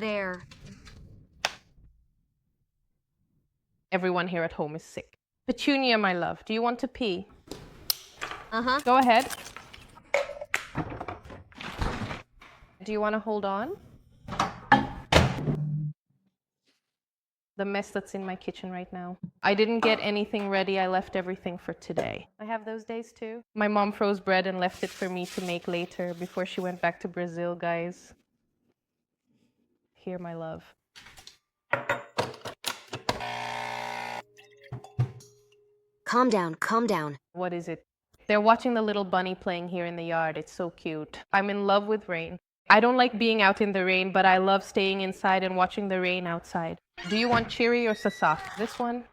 There. Everyone here at home is sick. Petunia, my love, do you want to pee? Uh-huh. Go ahead. Do you want to hold on? The mess that's in my kitchen right now. I didn't get anything ready. I left everything for today. I have those days too. My mom froze bread and left it for me to make later before she went back to Brazil, guys. Here, my love. Calm down, calm down. What is it? They're watching the little bunny playing here in the yard. It's so cute. I'm in love with rain. I don't like being out in the rain, but I love staying inside and watching the rain outside. Do you want Cheery or Sasak? This one?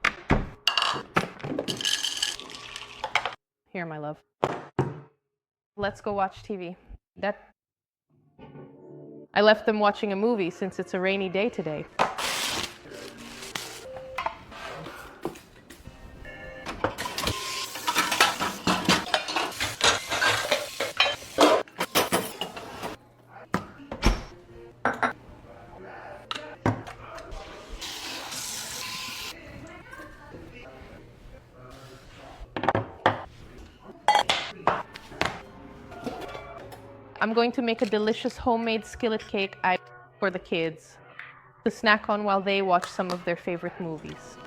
Here, my love. Let's go watch TV. I left them watching a movie since it's a rainy day today. I'm going to make a delicious homemade skillet cake for the kids to snack on while they watch some of their favorite movies.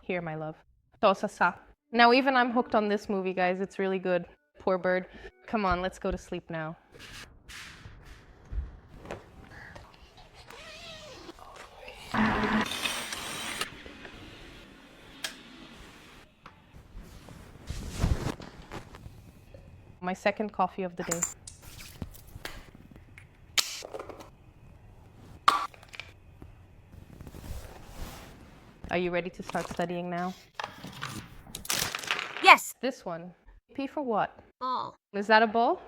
Here, my love. Tosasa. Now even I'm hooked on this movie, guys. It's really good. Poor bird. Come on, let's go to sleep now. My second coffee of the day. Are you ready to start studying now? Yes! This one. P for what? Ball. Is that a ball?